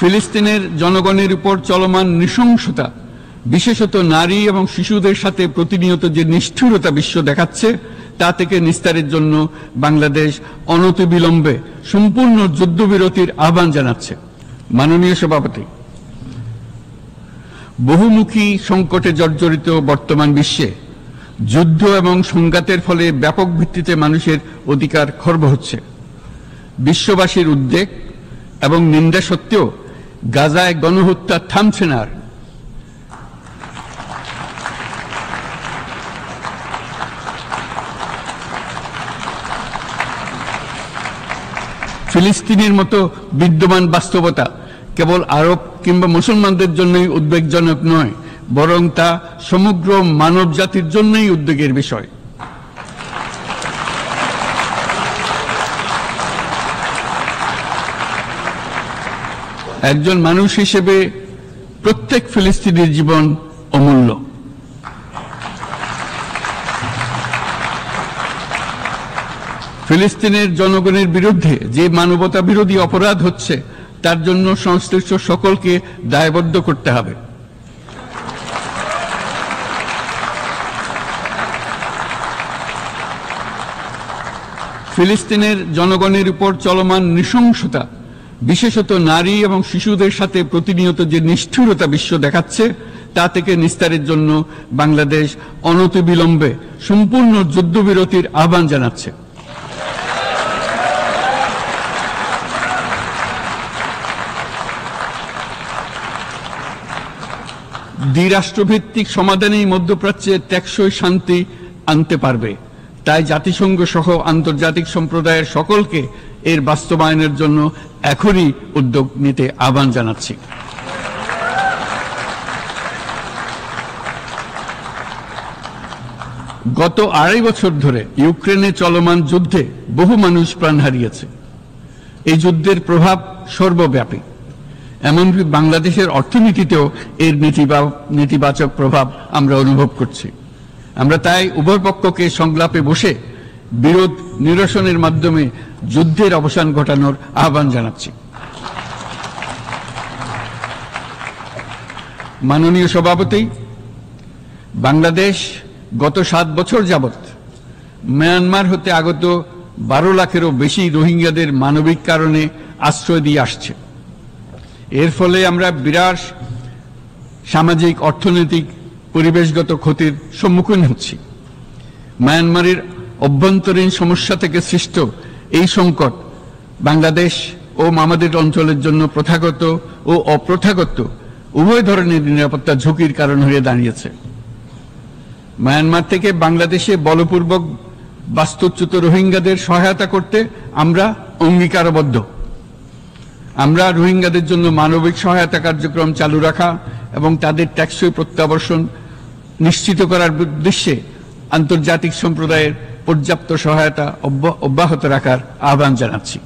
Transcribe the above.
ফিলিস্তিনের জনগণের উপর চলমান নৃশংসতা, বিশেষত নারী এবং শিশুদের সাথে প্রতিনিয়ত যে নিষ্ঠুরতা বিশ্ব দেখাচ্ছে, তা থেকে নিস্তারের জন্য বাংলাদেশ অনতিবিলম্বে সম্পূর্ণ যুদ্ধবিরতির আহ্বান জানাচ্ছে। মাননীয় সভাপতি, বহুমুখী সংকটে জর্জরিত বর্তমান বিশ্বে যুদ্ধ এবং সংঘাতের ফলে ব্যাপক ভিত্তিতে মানুষের অধিকার খর্ব হচ্ছে। বিশ্ববাসীর উদ্বেগ এবং নিন্দা সত্ত্বেও গাজায় গণহত্যা থামছে না। ফিলিস্তিনের মতো বিদ্যমান বাস্তবতা কেবল আরব কিংবা মুসলমানদের জন্যই উদ্বেগজনক নয়, বরং তা সমগ্র মানব জাতির জন্যই উদ্বেগের বিষয়। একজন মানুষ হিসেবে প্রত্যেক ফিলিস্তিনির জীবন অমূল্য। ফিলিস্তিনের জনগণের বিরুদ্ধে যে মানবতা বিরোধী অপরাধ হচ্ছে, তার জন্য সংশ্লিষ্ট সকলকে দায়বদ্ধ করতে হবে। ফিলিস্তিনের জনগণের উপর চলমান নৃশংসতা, বিশেষত নারী এবং শিশুদের সাথে প্রতিনিয়ত যে নিষ্ঠুরতা বিশ্ব দেখাচ্ছে, তা থেকে নিস্তারের জন্য বাংলাদেশ অনতিবিলম্বে সম্পূর্ণ যুদ্ধবিরতির আহ্বান জানাচ্ছে। দ্বিরাষ্ট্রভিত্তিক সমাধানেই মধ্যপ্রাচ্যে টেকসই শান্তি আনতে পারবে। তাই জাতিসংঘ সহ আন্তর্জাতিক সম্প্রদায়ের সকলকে এর বাস্তবায়নের জন্য এখনই উদ্যোগ নিতে আহ্বান জানাচ্ছি। গত 2.5 বছর ধরে ইউক্রেনে চলমান যুদ্ধে বহু মানুষ প্রাণ হারিয়েছে। এই যুদ্ধের প্রভাব সর্বব্যাপী, এমনকি বাংলাদেশের অর্থনীতিতেও এর নেতিবাচক প্রভাব আমরা অনুভব করছি। আমরা তাই উভয় পক্ষকে সংলাপে বসে বিরোধ নিরসনের মাধ্যমে যুদ্ধের অবসান ঘটানোর আহ্বান জানাচ্ছি। মাননীয় সভাপতি, বাংলাদেশ গত 7 বছর যাবৎ মিয়ানমার হতে আগত 12 লাখেরও বেশি রোহিঙ্গাদের মানবিক কারণে আশ্রয় দিয়ে আসছে। এর ফলে আমরা বিরাট সামাজিক, অর্থনৈতিক, পরিবেশগত ক্ষতির সম্মুখীন হচ্ছি। মিয়ানমারের অভ্যন্তরীণ সমস্যা থেকে সৃষ্ট এই সংকট বাংলাদেশ ও আমাদের অঞ্চলের জন্য প্রথাগত ও অপ্রথাগত উভয় ধরনের নিরাপত্তা ঝুঁকির কারণ হয়ে দাঁড়িয়েছে। মিয়ানমার থেকে বাংলাদেশে বলপূর্বক বাস্তুচ্যুত রোহিঙ্গাদের সহায়তা করতে আমরা অঙ্গীকারবদ্ধ। আমরা রোহিঙ্গাদের জন্য মানবিক সহায়তা কার্যক্রম চালু রাখা এবং তাদের টেকসই প্রত্যাবর্তন নিশ্চিত করার উদ্দেশ্যে আন্তর্জাতিক সম্প্রদায়ের পর্যাপ্ত সহায়তা অব্যাহত রাখার আহ্বান জানাচ্ছি।